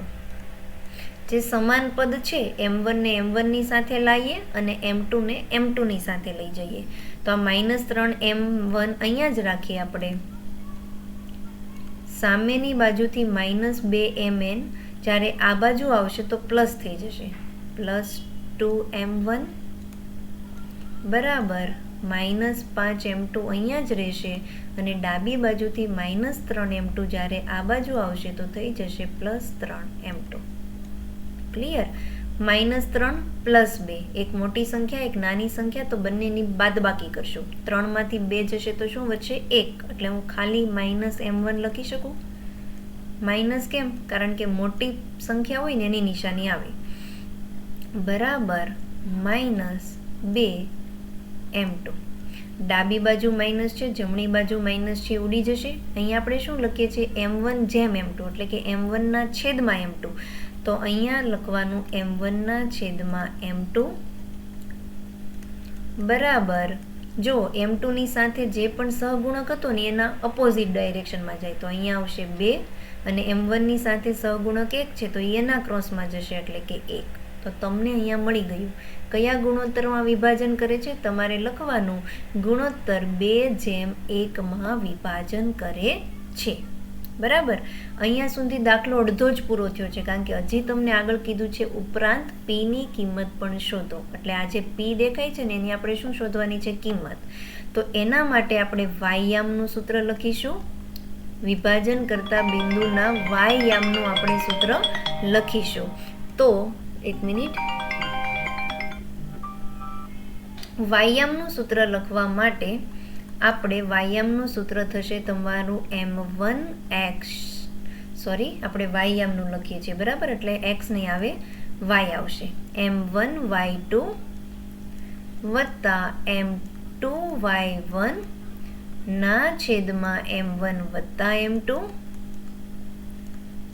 જે સમાન પદ છે m1 ને m1 ની સાથે લાવીએ અને m2 ને m2 ની સાથે લઈ જઈએ તો આ -3m1 અહીંયા જ રાખીએ આપણે. સામેની બાજુથી -2mn જ્યારે આ બાજુ આવશે તો પ્લસ થઈ જશે, +2m1 બરાબર -5m2 અહીંયા જ રહેશે અને ડાબી બાજુથી -3m2 જ્યારે આ બાજુ આવશે તો થઈ જશે +3m2. ક્લિયર? -3 + 2 એક મોટી સંખ્યા એક નાની સંખ્યા, તો બંનેની બાદબાકી કરશું. 3 માંથી 2 જશે તો શું વધશે? 1. એટલે હું ખાલી -m1 લખી શકું. માઇનસ કેમ? કારણ કે મોટી સંખ્યા હોય ને એની નિશાની આવે. બરાબર -2m2. ડાબી બાજુ માઇનસ છે, જમણી બાજુ માઇનસ છે, ઉડી જશે. અહીંયા આપણે શું લખીએ છીએ? m1 જેમ m2 એટલે કે m1 ના છેદમાં m2. તો અહીંયા લખવાનું m1 ના છેદમાં m2 બરાબર. જો m2 ની સાથે જે પણ સહગુણક હતો ને એના અપોઝિટ ડાયરેક્શનમાં જાય તો અહીંયા આવશે 2 અને m1 ની સાથે સહગુણક 1 છે તો એના ક્રોસમાં જશે એટલે કે 1. તો તમને અહીંયા મળી ગયું. કયા ગુણોત્તરમાં વિભાજન કરે છે? તમારે લખવાનું ગુણોત્તર 2:1 માં વિભાજન કરે છે. બરાબર. અહીંયા સુધી દાખલો અડધો જ પૂરો થયો છે કારણ કે હજી તમને આગળ કીધું છે ઉપરાંત p ની કિંમત પણ શોધો. એટલે આ જે p દેખાય છે ને એની આપણે શું શોધવાની છે? કિંમત. તો એના માટે આપણે y યામનું સૂત્ર લખીશું. વિભાજન કરતા બિંદુના y યામનું આપણે સૂત્ર લખીશું. તો એક મિનિટ, y યામનું સૂત્ર લખવા માટે આપણે વાયામનું સૂત્ર થશે તમારું m1x, સોરી આપણે વાયામનું લખીએ છીએ બરાબર, એટલે x નહીં આવે y આવશે. m1y2 વત્તા m2y1 ના છેદમાં m1 વત્તા m2.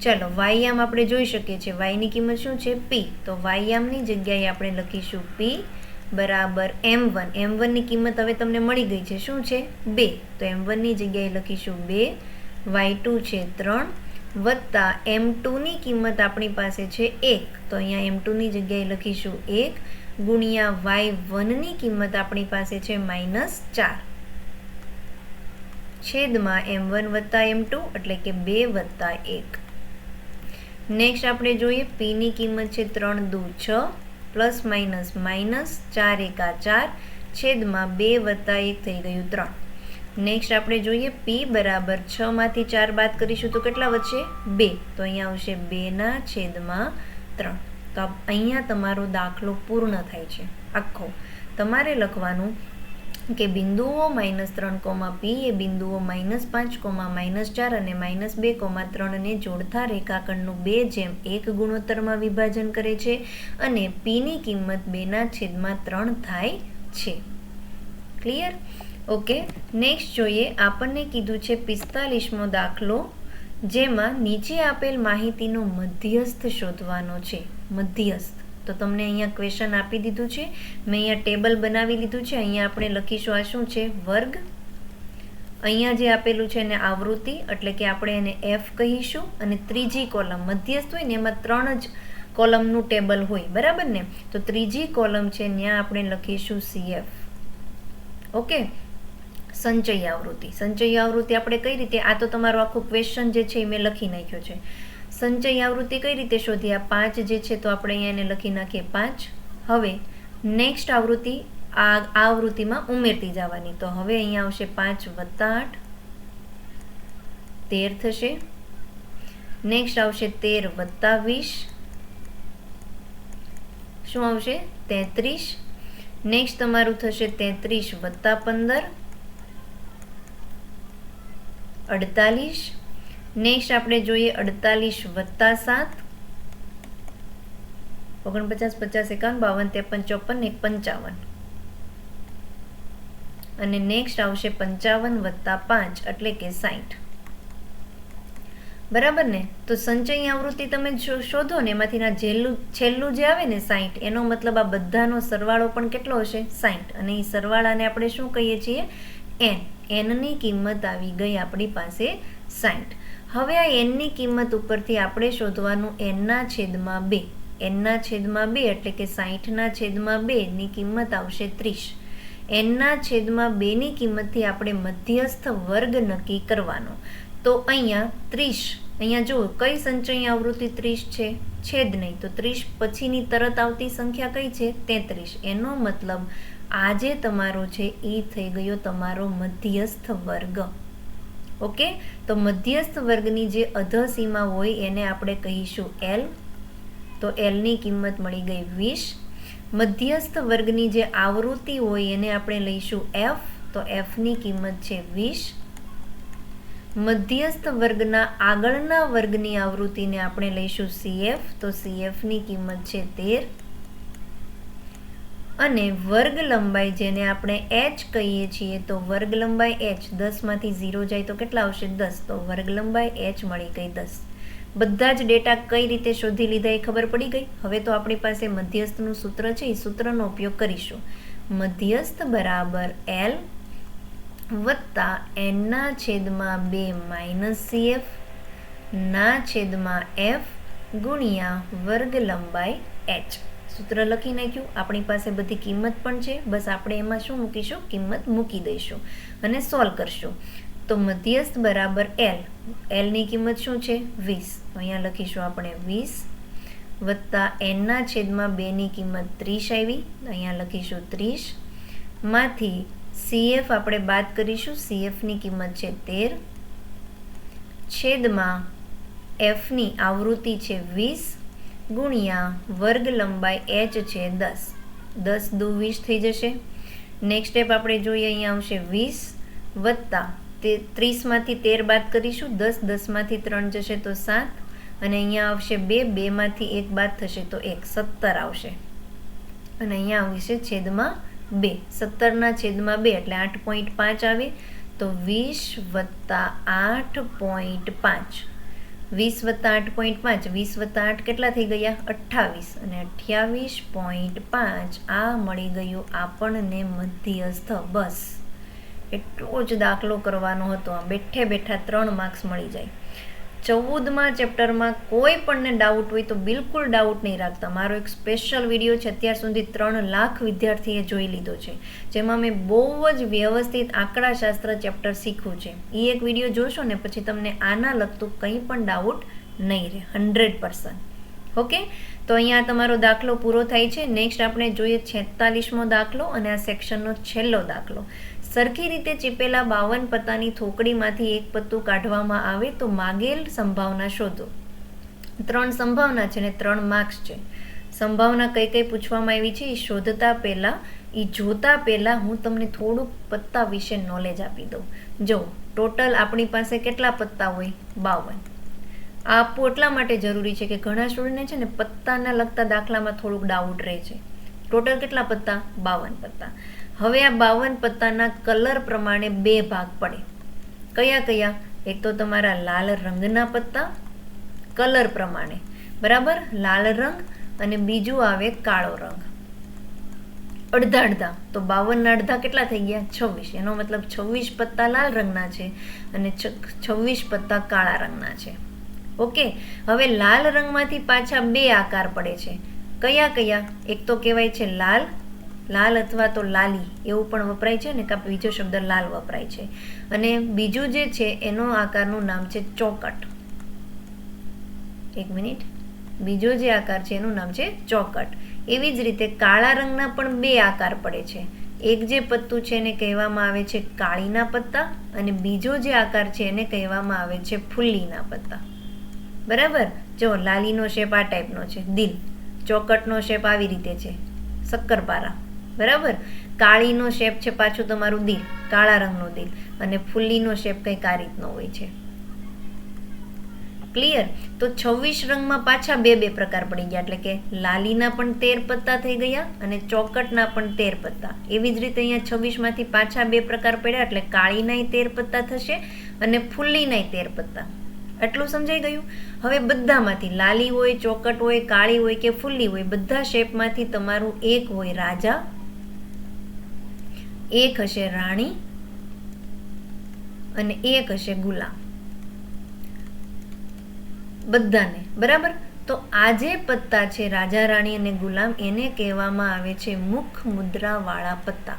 ચલો વાયામ આપણે જોઈ શકીએ છીએ. y ની કિંમત શું છે? p. તો વાયામની જગ્યાએ આપણે લખીશું p બરાબર m1. m1 ની કિંમત હવે તમને મળી ગઈ છે. શું છે? 2. તો m1 ની જગ્યાએ લખીશું 2. y2 છે 3 વત્તા m2 ની કિંમત આપણી પાસે છે 1. તો અહીંયા m2 ની જગ્યાએ લખીશું 1 ગુણ્યા y1 ની કિંમત આપણી પાસે છે -4 છેદમાં m1 વત્તા m2 એટલે કે 2 વત્તા 1. નેક્સ્ટ આપણે જોઈએ p ની કિંમત છે 3 દુ 6 પ્લસ માઇનસ -4 એકા 4 છેદમાં 2 વત્તા 1 થઈ ગયું 3. નેક્સ્ટ આપણે જોઈએ p બરાબર 6 માંથી 4 બાદ કરીશું તો કેટલા વધશે? 2. તો અહીંયા આવશે 2 ના છેદમાં 3. તો અહીંયા તમારો દાખલો પૂર્ણ થાય છે આખો. તમારે લખવાનું કે બિંદુઓ -3, p એ બિંદુઓ -5, -4 અને -2, 3 ને જોડતા રેખાખંડનું 2:1 ગુણોત્તરમાં વિભાજન કરે છે અને p ની કિંમત 2/3 થાય છે. ક્લિયર? ઓકે. નેક્સ્ટ જોઈએ. આપણને કીધું છે 45મો દાખલો, જેમાં નીચે આપેલ માહિતીનો મધ્યસ્થ શોધવાનો છે. મધ્યસ્થ. તો તમને અહીંયા ક્વેશ્ચન આપી દીધું છે. મેં અહીંયા ટેબલ બનાવી લીધું છે. અહીંયા આપણે લખીશું આ શું છે? વર્ગ. અહીંયા જે આપેલું છે એને આવૃત્તિ એટલે કે આપણે એને f કહીશું અને ત્રીજી કોલમ મધ્યસ્થ હોય ને એમાં 3 જ કોલમનું ટેબલ હોય બરાબર ને. તો ત્રીજી કોલમ છે ત્યાં આપણે લખીશું cf. ઓકે. સંચય આવૃત્તિ. સંચય આવૃત્તિ આપણે કઈ રીતે? આ તો તમારો આખો ક્વેશ્ચન જે છે એ મેં લખી નાખ્યો છે. સંચય આવૃત્તિ કઈ રીતે શોધી? આ 5 જે છે તો આપણે અહીંયા એને લખી નાખીએ 5. હવે નેક્સ્ટ આવૃત્તિ આ આવૃત્તિમાં ઉમેરતી જવાની. તો હવે અહીંયા આવશે 5 વત્તા 8 13 થશે. નેક્સ્ટ આવશે 13 વત્તા 20 શું આવશે? 33 નેક્સ્ટ તમારું થશે 33 વત્તા 15 48. નેક્સ્ટ આપણે જોઈએ 48 વત્તા 7 49 50 51 52 53 54 1 55. અને નેક્સ્ટ આવશે 55 વત્તા 5 એટલે કે 60. બરાબર ને? તો સંચયી આવૃત્તિ તમે શોધો ને એમાંથી છેલ્લું જે આવે ને 60, એનો મતલબ આ બધાનો સરવાળો પણ કેટલો હશે? 60. અને એ સરવાળાને આપણે શું કહીએ છીએ? n ની કિંમત આવી ગઈ આપણી પાસે 60. હવે આ n ની કિંમત ઉપરથી આપણે શોધવાનું n ના છેદમાં 2. n ના છેદમાં 2 એટલે કે 60 ના છેદમાં 2 ની કિંમત આવશે 30. n ના છેદમાં 2 ની કિંમતથી આપણે મધ્યસ્થ વર્ગ નક્કી કરવાનો. તો અહીંયા 30, અહીંયા જુઓ કઈ સંચયી આવૃત્તિ 30 છે? છેદ નહીં, તો 30 પછીની તરત આવતી સંખ્યા કઈ છે? 33. એનો મતલબ આ જે તમારો છે એ થઈ ગયો તમારો મધ્યસ્થ વર્ગ. ઓકે, તો મધ્યસ્થ વર્ગની જે અધસીમા હોય એને આપણે કહીશું L. તો L ની કિંમત મળી ગઈ 20. મધ્યસ્થ વર્ગની જે આવૃત્તિ હોય એને આપણે લઈશું F. તો F ની કિંમત છે 20. મધ્યસ્થ વર્ગના આગળના વર્ગની આવૃત્તિને આપણે લઈશું CF. તો CF ની કિંમત છે 13. અને વર્ગ લંબાઈ જેને આપણે h કહીએ છીએ, તો વર્ગ લંબાઈ h 10 માંથી 0 જાય તો કેટલા આવશે? 10. તો વર્ગ લંબાઈ h મળી ગઈ 10. બધા જ ડેટા કઈ રીતે શોધી લીધા એ ખબર પડી ગઈ. હવે તો આપણી પાસે મધ્યસ્થનું સૂત્ર છે, એ સૂત્રનો ઉપયોગ કરીશું. મધ્યસ્થ બરાબર L વત્તા n ના છેદમાં 2 માઇનસ CF ના છેદમાં f ગુણ્યા વર્ગ લંબાઈ h. સૂત્ર લખી નાખ્યું. આપણી પાસે બધી કિંમત પણ છે, બસ આપણે એમાં શું મૂકીશું? કિંમત મૂકી દઈશું અને સોલ્વ કરશું. તો મધ્યસ્થ બરાબર L. L ની કિંમત શું છે? 20. તો અહીંયા લખીશું આપણે 20 વત્તા n ના છેદમાં 2 ની કિંમત 30 આવી. અહીંયા લખીશું 30 માંથી CF આપણે બાદ કરીશું. CF ની કિંમત છે 13 છેદમાં f ની આવૃત્તિ છે 20 ગુણ્યા વર્ગ લંબાઈ h છે 10. 10 દુ 20 થઈ જશે. નેક્સ્ટ સ્ટેપ આપણે જોઈએ, અહીંયા આવશે 20 વત્તા 30 માંથી 13 બાદ કરીશું. 10 10 માંથી 3 જશે તો 7. અને અહીંયા આવશે 2 2 માંથી 1 બાદ થશે તો 1 17 આવશે. અને અહીંયા આવશે છેદમાં 2. 17 ના છેદમાં 2 એટલે 8.5 આવે. તો 20 વત્તા 8.5. 20 વત્તા 8.5, 20 વત્તા 8 કેટલા થઈ ગયા? 28. અને 28.5 આ મળી ગયું આપણને મધ્યસ્થ. બસ એટલો જ દાખલો કરવાનો હતો. આ બેઠે બેઠા 3 માર્ક્સ મળી જાય. 14મા ચેપ્ટરમાં કોઈ પણને ડાઉટ હોય તો બિલકુલ ડાઉટ નહીં રાખતા. મારો એક સ્પેશિયલ વિડીયો છે, અત્યાર સુધી 3 લાખ વિદ્યાર્થીએ જોઈ લીધો છે, જેમાં મેં બહુ જ વ્યવસ્થિત આંકડાશાસ્ત્ર ચેપ્ટર શીખ્યું છે. એ એક વિડીયો જોશો ને પછી તમને આના લગતું કંઈ પણ ડાઉટ નહીં રહે, 100%. ઓકે, તો અહીંયા તમારો દાખલો પૂરો થાય છે. નેક્સ્ટ આપણે જોઈએ 46મો દાખલો અને આ સેક્શનનો છેલ્લો દાખલો. સરખી રીતે ચીપેલા 52 પત્તાની થોકડીમાંથી એક પત્તું કાઢવામાં આવે તો માગેલ સંભાવના શોધો. 3 સંભાવના છે ને 3 માર્ક્સ છે. સંભાવના કઈ કઈ પૂછવામાં આવી છે એ શોધતા પહેલા, એ જોતા પહેલા હું તમને થોડુંક પત્તા વિશે નોલેજ આપી દઉં. જો ટોટલ આપણી પાસે કેટલા પત્તા હોય? 52. આ આપવું એટલા માટે જરૂરી છે કે ઘણા સ્ટુડન્ટને છે ને પત્તાના લગતા દાખલામાં થોડુંક ડાઉટ રહે છે. ટોટલ કેટલા પત્તા? 52 પત્તા. હવે આ 52 પત્તાના કલર પ્રમાણે 2 ભાગ પડે. કયા કયા? એક તો તમારા લાલ રંગના પત્તા કલર પ્રમાણે, બરાબર, લાલ રંગ, અને બીજું આવે કાળો રંગ. અડધા અડધા, તો 52 ના અડધા કેટલા થઈ ગયા? 26. એનો મતલબ 26 પત્તા લાલ રંગના છે અને 26 પત્તા કાળા રંગના છે. ઓકે, હવે લાલ રંગમાંથી પાછા 2 આકાર પડે છે. કયા કયા? એક તો કહેવાય છે લાલ, લાલ અથવા તો લાલી એવું પણ વપરાય છે ને, કાં બીજો શબ્દ લાલ વપરાય છે. અને બીજું જે છે એનો આકારનું નામ છે ચોકટ. એક મિનિટ, બીજો જે આકાર છે એનું નામ છે ચોકટ. એવી જ રીતે કાળા રંગના પણ 2 આકાર પડે છે. એક જે પત્તું છે એને કહેવામાં આવે છે કાળીના પત્તા, અને બીજો જે આકાર છે એને કહેવામાં આવે છે ફુલ્લીના પત્તા. બરાબર, જો લાલીનો શેપ આ ટાઈપનો છે, દિલ. ચોકટનો શેપ આવી રીતે છે, શક્કરપારા. બરાબર. કાળીનો શેપ છે પાછું તમારું દિલ, કાળા રંગનું દિલ, અને ફૂલીનો શેપ કંઈક આ રીતનો હોય છે. ક્લિયર? તો 26 રંગમાં પાછા બે પ્રકાર પડી ગયા, એટલે કે લાલીના પણ 13 પત્તા થઈ ગયા અને ચોકટના પણ 13 પત્તા. એવી જ રીતે અહીંયા 26 માંથી પાછા 2 પ્રકાર પડ્યા, એટલે કાળીનાય 13 પત્તા થશે અને ફૂલીનાય 13 પત્તા. આટલું સમજાઈ ગયું? હવે બધામાંથી લાલી હોય, ચોકટ હોય, કાળી હોય કે ફૂલી હોય, બધા શેપમાંથી તમારું એક હોય રાજા, એક હશે રાણી અને એક હશે ગુલામ. બધાને બરાબર. તો આ જે પત્તા છે રાજા, રાણી અને ગુલામ, એને કહેવામાં આવે છે મુખ મુદ્રા વાળા પત્તા,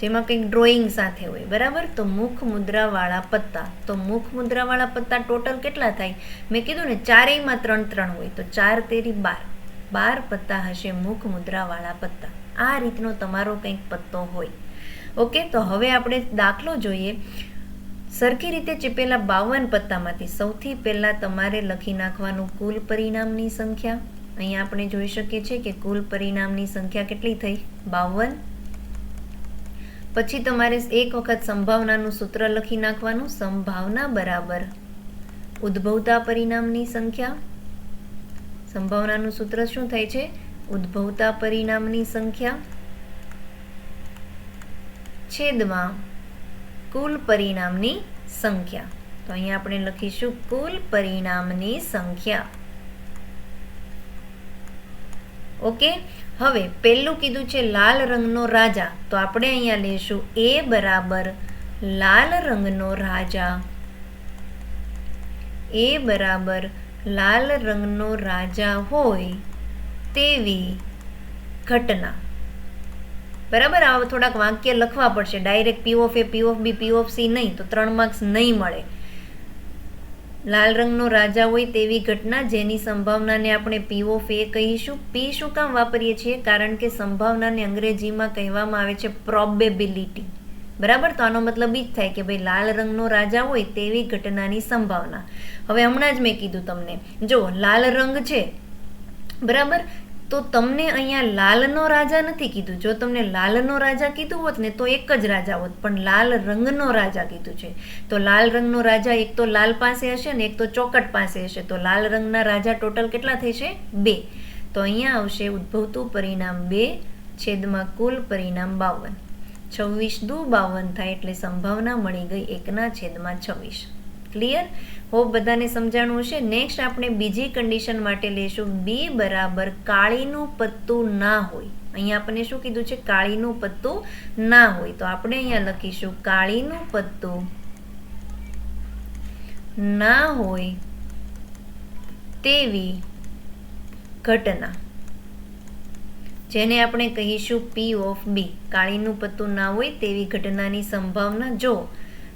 જેમાં કંઈક ડ્રોઈંગ સાથે હોય. બરાબર. તો મુખ મુદ્રા વાળા પત્તા. તો મુખ મુદ્રા વાળા પત્તા ટોટલ કેટલા થાય? મેં કીધું ને ચારેયમાં 3 હોય, તો 4 તેરી 12 પત્તા હશે મુખ મુદ્રા વાળા પત્તા. આ રીતનો તમારો કંઈક પત્તો હોય. ઓકે. તો હવે આપણે દાખલો જોઈએ. સરખી રીતે ચીપેલા 52 પત્તામાંથી સૌથી પહેલા તમારે લખી નાખવાનું કુલ પરિણામની સંખ્યા. અહીંયા આપણે જોઈ શકીએ છીએ કે કુલ પરિણામની સંખ્યા કેટલી થઈ? 52. પછી તમારે એક વખત સંભાવનાનું સૂત્ર લખી નાખવાનું. સંભાવના બરાબર ઉદ્ભવતા પરિણામની સંખ્યા. સંભાવનાનું સૂત્ર શું થાય છે? ઉદ્ભવતા પરિણામની સંખ્યા છેદમાં કુલ પરિણામની સંખ્યા. તો અહીંયા આપણે લખીશું કુલ પરિણામની સંખ્યા. ઓકે. હવે પહેલું કીધું છે લાલ રંગનો રાજા, તો આપણે અહીંયા લઈશું એ બરાબર લાલ રંગનો રાજા. એ બરાબર લાલ રંગનો રાજા હોય તેવી ઘટના. બરાબર. આ થોડાક વાક્ય લખવા પડશે. Direct P of A, P of B, P of C નહીં, તો 3 માર્ક્સ નહીં મળે. લાલ રંગનો રાજા હોય તેવી ઘટના જેની સંભાવનાને આપણે પી ઓફ એ કહીશું. પી શું કામ વાપરીએ છીએ? કારણ કે સંભાવનાને અંગ્રેજીમાં કહેવામાં આવે છે પ્રોબેબિલિટી. બરાબર. તો આનો મતલબ એ જ થાય કે ભાઈ લાલ રંગનો રાજા હોય તેવી ઘટનાની સંભાવના. હવે હમણાં જ મેં કીધું તમને, જો લાલ રંગ છે, બરાબર, તો તમને અહીંયા લાલનો રાજા નથી કીધું. જો તમને લાલનો રાજા કીધું હોત ને તો એક જ રાજા હોત, પણ લાલ રંગનો રાજા કીધું છે. તો લાલ રંગનો રાજા એક તો લાલ પાસે હશે ને એક તો ચોકટ પાસે હશે. તો લાલ રંગના રાજા ટોટલ કેટલા થશે? 2. તો અહીંયા આવશે ઉદ્ભવતું પરિણામ 2 છેદમાં કુલ પરિણામ 52. 26 દુ 52 થાય, એટલે સંભાવના મળી ગઈ 1/26. ક્લિયર? હોપ બધાને સમજાણું હશે. નેક્સ્ટ આપણે બીજી કન્ડિશન માટે લઈશું બી બરાબર કાળીનું પત્તું ના હોય. અહીંયા આપણને શું કીધું છે? કાળીનું પત્તું ના હોય. તો આપણે અહીંયા લખીશું કાળીનું પત્તું ના હોય તેવી ઘટના, જેને આપણે કહીશું પી ઓફ બી. કાળીનું પત્તું ના હોય તેવી ઘટનાની સંભાવના. જો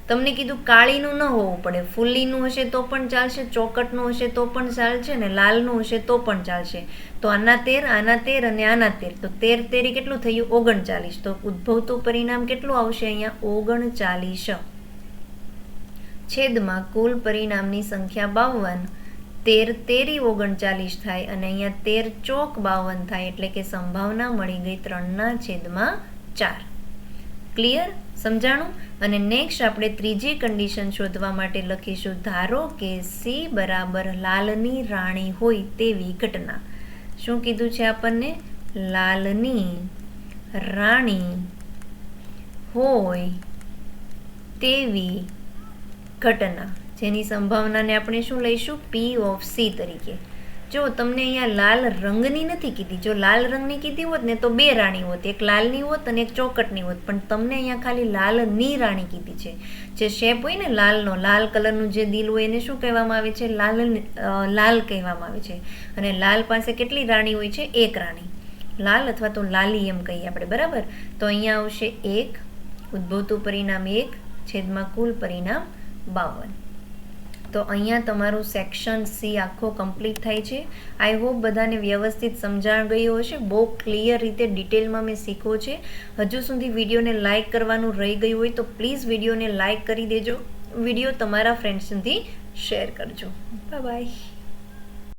તમને કીધું કાળીનું ન હોવું પડે, ફૂલીનું હશે તો પણ ચાલશે, ચોકટનું હશે તો પણ ચાલશે, ને લાલનું હશે તો પણ ચાલશે. તો આના 13, આના 13 અને આના 13, તો 13 તેરી કેટલું થયું? 39. તો ઉદ્ભવતું પરિણામ કેટલું આવશે અહીંયા? 39 છેદમાં કુલ પરિણામની સંખ્યા 52. 13 તેરી 39 થાય અને અહીંયા 13 ચોક 52 થાય, એટલે કે સંભાવના મળી ગઈ 3/4. ક્લિયર? સમજાણું? અને નેક્સ્ટ આપણે ત્રીજી કન્ડિશન શોધવા માટે લખીશું ધારો કે સી બરાબર લાલની રાણી હોય તેવી ઘટના. શું કીધું છે આપણને? લાલની રાણી હોય તેવી ઘટના, જેની સંભાવનાને આપણે શું લઈશું? પી ઓફ સી તરીકે. જો તમને અહીંયા લાલ રંગની નથી કીધી. જો લાલ રંગની કીધી હોત ને તો 2 રાણી હોત, એક લાલની હોત અને એક ચોકટની હોત, પણ તમને અહીંયા ખાલી લાલની રાણી કીધી છે. જે શેપ હોય ને લાલનો, લાલ કલરનું જે દિલ હોય એને શું કહેવામાં આવે છે? લાલ કહેવામાં આવે છે. અને લાલ પાસે કેટલી રાણી હોય છે? 1 રાણી. લાલ અથવા તો લાલી એમ કહીએ આપણે. બરાબર. તો અહીંયા આવશે 1, ઉદ્ભવતું પરિણામ 1 છેદમાં કુલ પરિણામ 52. તો અહીંયા તમારું સેક્શન સી આખો કમ્પ્લીટ થાય છે. આઈ હોપ બધાને વ્યવસ્થિત સમજાણ ગયો હશે. બહુ ક્લિયર રીતે ડિટેલમાં મેં શીખવો છે. હજુ સુધી વિડીયોને લાઇક કરવાનું રહી ગયું હોય તો પ્લીઝ વિડીયોને લાઇક કરી દેજો. વિડીયો તમારા ફ્રેન્ડ્સ સુધી શેર કરજો. Bye bye.